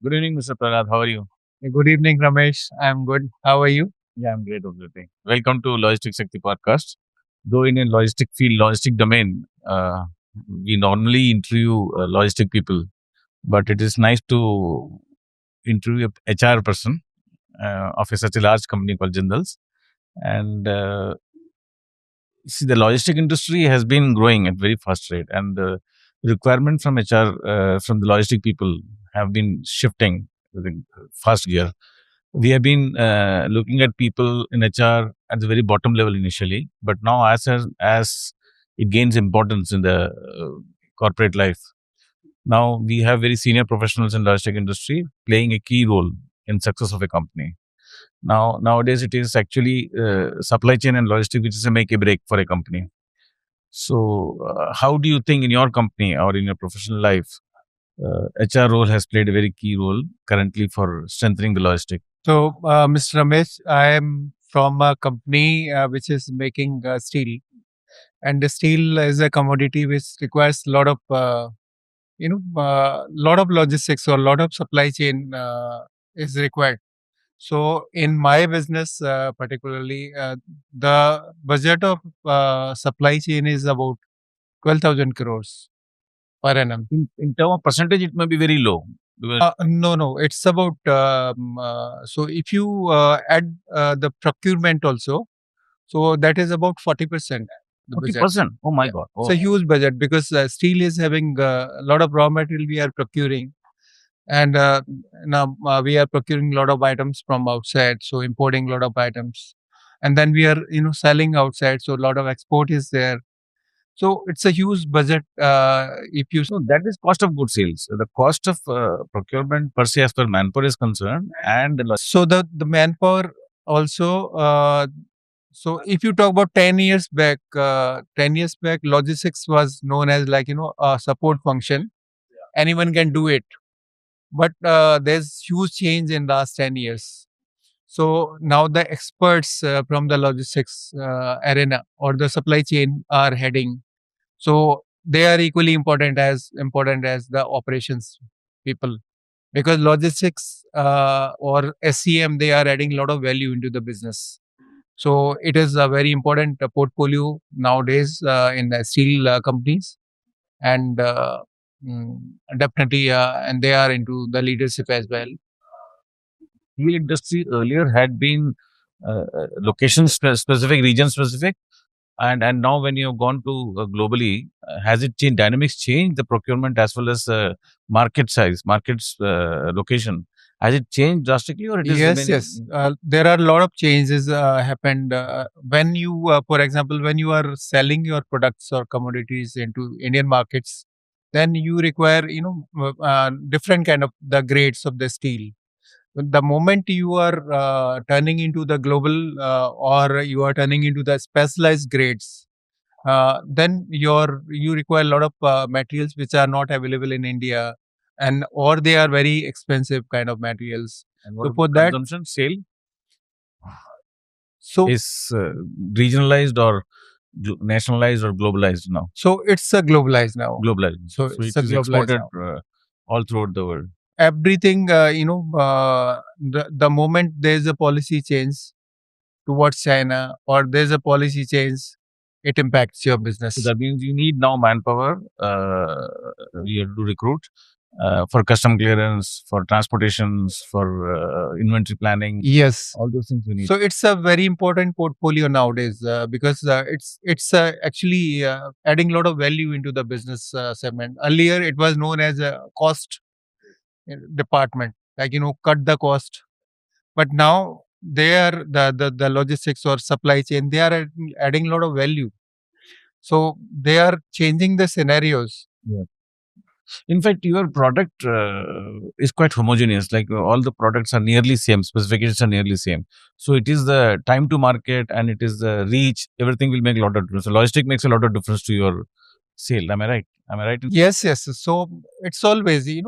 Good evening, Mr. Prahlad. How are you? Good evening, Ramesh. I'm good. How are you? Yeah, I'm great. Okay. Welcome to Logistics Shakti Podcast. Though in a logistic field, logistic domain, we normally interview logistic people, but it is nice to interview a HR person of such a large company called Jindals. And see, the logistic industry has been growing at very fast rate, and the requirement from HR, from the logistic people, have been shifting with a fast gear. We have been looking at people in HR at the very bottom level initially, but now as it gains importance in the corporate life, now we have very senior professionals in logistic industry playing a key role in success of a company. Nowadays, it is actually supply chain and logistics which is a make a break for a company. So, how do you think in your company or in your professional life, HR role has played a very key role currently for strengthening the logistic? Mr. Ramesh, I am from a company which is making steel, and the steel is a commodity which requires a lot of, lot of logistics or a lot of supply chain is required. So, in my business, particularly, the budget of supply chain is about 12,000 crores per annum. In terms of percentage, it may be very low. No. It's about so if you add the procurement also, so that is about 40% the budget. 40%. Oh my Yeah. God. It's a huge budget because steel is having a lot of raw material we are procuring, and now we are procuring a lot of items from outside, so importing a lot of items, and then we are selling outside, so a lot of export is there. So it's a huge budget. If you So that is cost of goods sales. The cost of procurement per se as per manpower is concerned, and so the manpower also. So if you talk about 10 years back, logistics was known as like a support function. Anyone can do it, but there's huge change in last 10 years. So now the experts from the logistics arena or the supply chain are heading. So they are equally important as the operations people, because logistics or SCM, they are adding a lot of value into the business. So it is a very important portfolio nowadays in the steel companies, and mm, definitely, and they are into the leadership as well. steel industry earlier had been location specific, region specific, and now when you have gone to globally, has it changed? Dynamics changed the procurement as well as market size, markets location. Has it changed drastically, or it is Yes, remaining? yes. There are a lot of changes happened when you, for example, when you are selling your products or commodities into Indian markets, then you require different kind of the grades of the steel. The moment you are turning into the global or you are turning into the specialized grades, then you require a lot of materials which are not available in India, and or they are very expensive kind of materials. And So what for about that, consumption sale so is regionalized or nationalized or globalized now? so it's a globalized now. Globalized. So So it's it a is globalized exported now. all throughout the world. Everything, the moment there is a policy change towards China or there's a policy change, it impacts your So business. that means you need now manpower. You have to recruit for custom clearance, for transportations, for inventory planning. Yes. All those things you need. So it's a very important portfolio nowadays because it's actually adding a lot of value into the business segment. Earlier, it was known as a cost department, like cut the cost. But now they are the logistics or supply chain. They are adding a lot of value. So they are changing the scenarios. Yeah. In fact, your product is quite homogeneous. Like all the products are nearly same, specifications are nearly same. So it is the time to market and it is the reach. Everything will make a lot of difference. So logistic makes a lot of difference to your sale. Am I right? Am I right? Yes, yes. So it's always the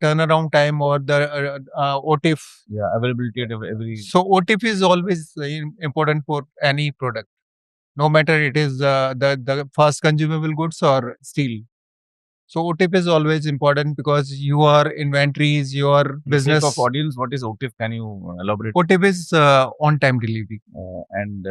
turnaround time or the OTIF. Yeah, availability at every. So OTIF is always important for any product, no matter it is the fast consumable goods or steel. So OTIP is always important because your inventories, your For the sake business. of audience, what is OTIF? Can you elaborate? OTIP is on-time delivery. And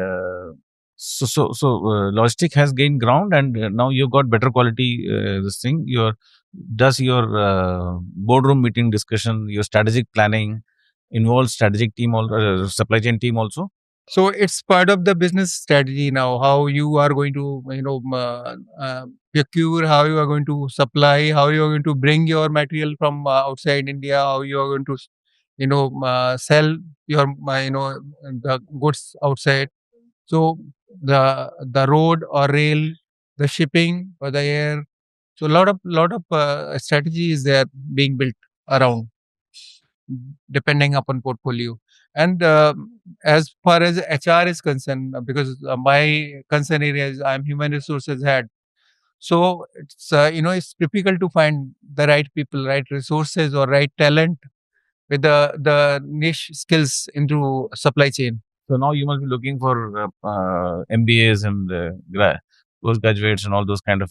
logistic has gained ground, and now you've got better quality. This thing, your boardroom meeting discussion, your strategic planning involves strategic team or supply chain team also. So it's part of the business strategy now. How you are going to, procure, how you are going to supply, how you are going to bring your material from outside India, how you are going to, sell your, the goods outside. So the road or rail, the shipping or the air. So a lot of strategy is there being built around, depending upon portfolio. And as far as HR is concerned, because my concern area is I'm human resources head. So it's difficult to find the right people, right resources, or right talent with the niche skills into supply chain. So now you must be looking for MBAs and postgraduates and all those kind of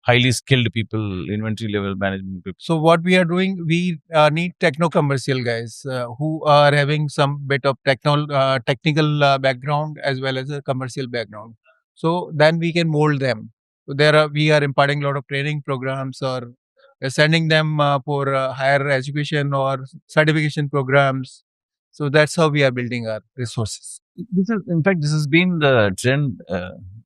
highly skilled people, inventory level management people. So what we are doing, we need techno-commercial guys who are having some bit of technical background as well as a commercial background. So then we can mold them. So we are imparting a lot of training programs, or we're sending them for higher education or certification programs. So that's how we are building our resources. In fact, this has been the trend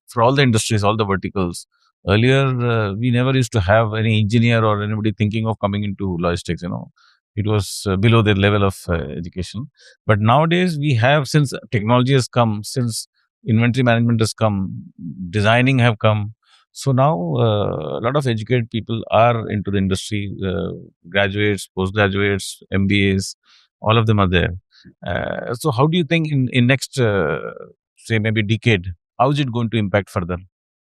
for all the industries, all the verticals. Earlier, we never used to have any engineer or anybody thinking of coming into logistics. It was below their level of education. But nowadays, we have, since technology has come, since inventory management has come, designing have come. So now, a lot of educated people are into the industry. Graduates, postgraduates, MBAs, all of them are there. So how do you think in next, say maybe decade, how is it going to impact further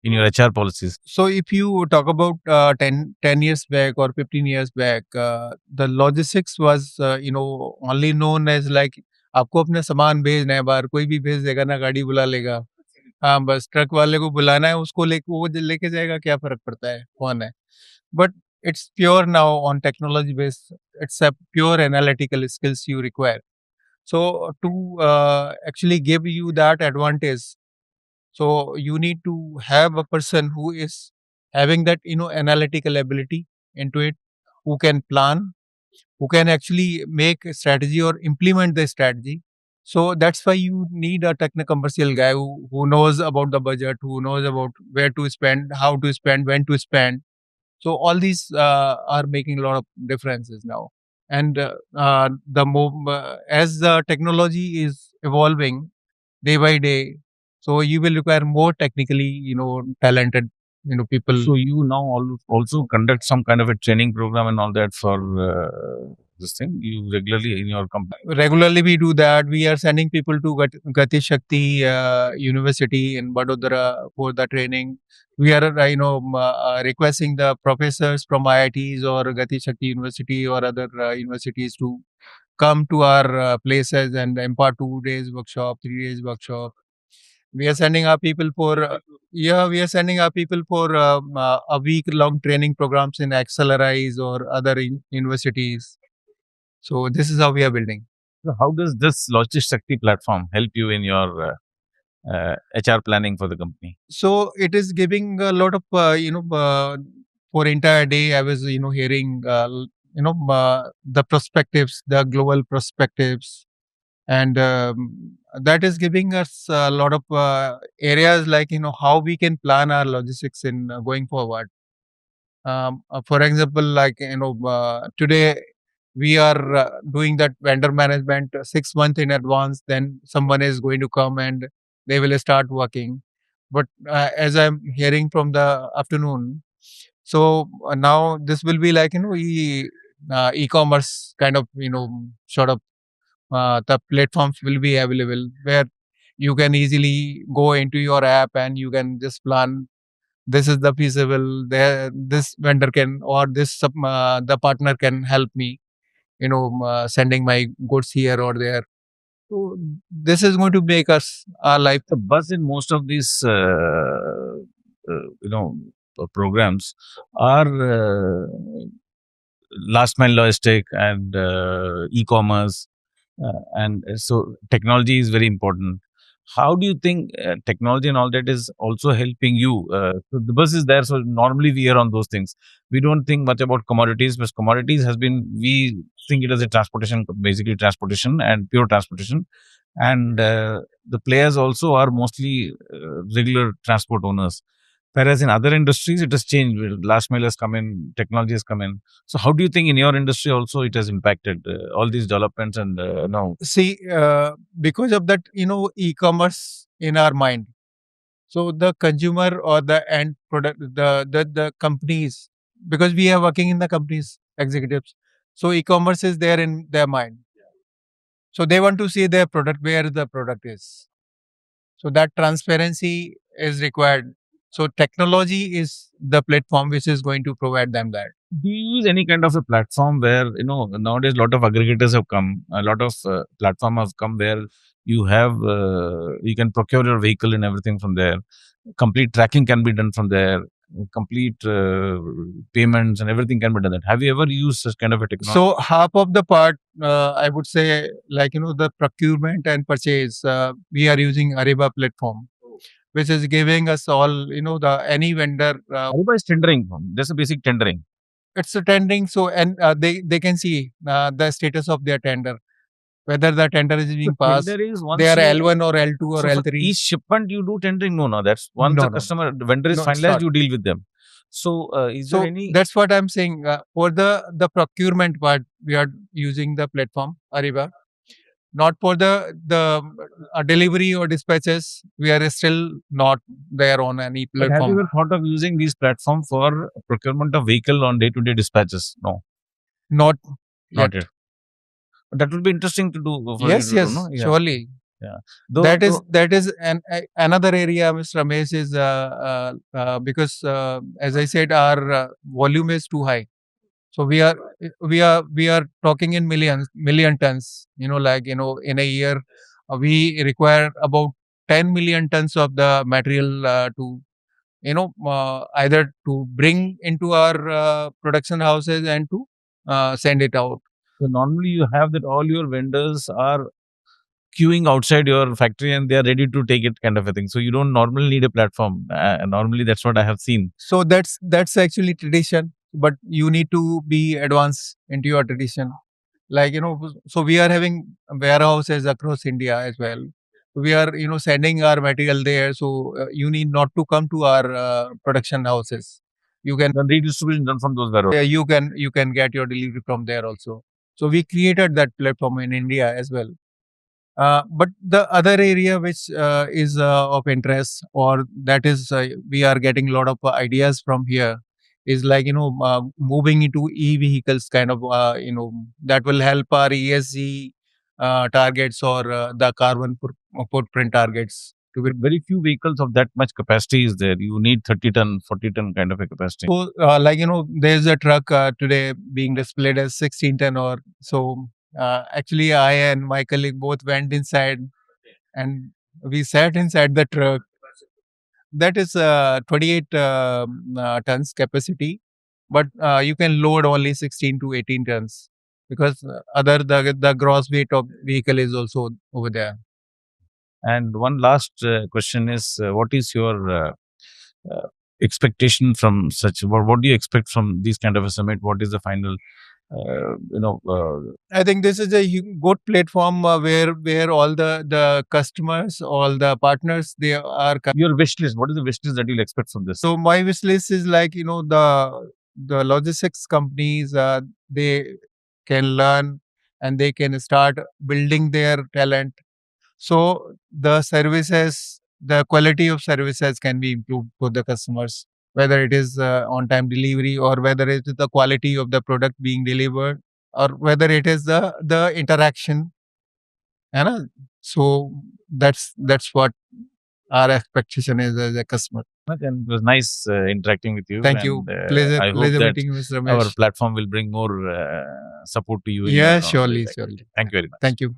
in your HR policies? So if you talk about 10 years back or 15 years back, the logistics was, only known as like आपको अपने सामान भेजना है बाहर, कोई भी भेज देगा ना, गाड़ी बुला लेगा। हाँ, बस ट्रक वाले को बुलाना है, उसको वो लेके जाएगा, क्या फ़र्क पड़ता है, कौन है? But it's pure now on technology based. It's a pure analytical skills you require. So to actually give you that advantage, so you need to have a person who is having that analytical ability into it, who can plan, who can actually make a strategy or implement the strategy. So that's why you need a techno-commercial guy who knows about the budget, who knows about where to spend, how to spend, when to spend. So all these are making a lot of differences now. And as the technology is evolving day by day, so you will require more technically, talented, people. So you now also conduct some kind of a training program and all that for this thing. You regularly in your company. Regularly we do that. We are sending people to Gati Shakti University in Vadodara for the training. We are, requesting the professors from IITs or Gati Shakti University or other universities to come to our places and impart 2 days workshop, 3 days workshop. We are sending our people for we are sending our people for a week long training programs in Accelerise or other universities. So this is how we are building. So how does this Logistics Shakti platform help you in your HR planning for the company? So it is giving a lot of for entire day I was hearing the perspectives, the global perspectives, and that is giving us a lot of areas like how we can plan our logistics in going forward. For example, like today we are doing that vendor management 6 months in advance. Then someone is going to come and they will start working. But as I'm hearing from the afternoon, so now this will be like e-commerce kind of sort of the platforms will be available where you can easily go into your app and you can just plan, this is the feasible there, this vendor can, or the partner can help me sending my goods here or there. So this is going to make us our life. The buzz in most of these, programs are last mile logistic and e-commerce, and so technology is very important. How do you think technology and all that is also helping you? So the bus is there, so normally we hear on those things. We don't think much about commodities, but commodities has been, we think it as a transportation, basically transportation and pure transportation. And the players also are mostly regular transport owners. Whereas in other industries, it has changed. Last mile has come in, technology has come in. So how do you think in your industry also it has impacted all these developments and now? See, because of that, e-commerce in our mind. So the consumer or the end product, the companies, because we are working in the companies executives. So e-commerce is there in their mind. So they want to see their product, where the product is. So that transparency is required. So technology is the platform which is going to provide them that. Do you use any kind of a platform where, nowadays a lot of aggregators have come, a lot of platform have come where you have, you can procure your vehicle and everything from there. Complete tracking can be done from there. Complete payments and everything can be done. That have you ever used such kind of a technology? So half of the part, I would say, like the procurement and purchase, we are using Ariba platform, which is giving us all the any vendor. Ariba is tendering. There's a basic tendering. It's a tendering, so and they can see the status of their tender, whether the tender is being passed. Tender is once They are you- L1 or L2 or so for L3. each shipment you do tendering. No, that's once No, the no. customer vendor is No, it's finalized, not. you deal with them. So is So there any? that's what I'm saying. For the procurement part, we are using the platform Ariba. Not for the delivery or dispatches, we are still not there on any But have you platform. ever thought of using these platform for procurement of vehicle on day-to-day dispatches? No, Not not yet. yet. But that would be interesting to do for Yes, you to do, yes, no? Yeah. surely. Yeah. That is another area, Mr. Ramesh, is because as I said, our volume is too high. So we are talking in million tons. In a year, we require about 10 million tons of the material to either to bring into our production houses and to send it out. So normally you have that all your vendors are queuing outside your factory and they are ready to take it, kind of a thing. So you don't normally need a platform. Normally that's what I have seen. So that's actually tradition, but you need to be advanced into your tradition. So we are having warehouses across India as well. We are sending our material there. So you need not to come to our production houses. You can The redistribution done from those warehouses. you can get your delivery from there also. So we created that platform in India as well. But the other area which is of interest, or that is we are getting a lot of ideas from here, is moving into e-vehicles, kind of that will help our ESG targets, or the carbon footprint targets to be. Very few vehicles of that much capacity is there. You need 30 ton, 40 ton kind of a capacity. So there's a truck today being displayed as 16 ton or so. Actually, I and my colleague both went inside and we sat inside the truck. That is 28 tons capacity, but you can load only 16 to 18 tons, because the gross weight of vehicle is also over there. And one last question is, what is your expectation from such? What do you expect from these kind of a summit? What is the final? I think this is a good platform where all the customers, all the partners, they are. Your wish list. What is the wish list that you'll expect from this? So my wish list is the logistics companies, they can learn and they can start building their talent. So the services, the quality of services can be improved for the customers, whether it is on time delivery, or whether it is the quality of the product being delivered, or whether it is the interaction. So that's what our expectation is as a customer. And it was nice interacting with you. Thank you. And, Pleasure, I hope pleasure that meeting you, Mr. our Ramesh. platform will bring more support to you. In Yeah, your surely, life. surely. Thank you very much. Thank you.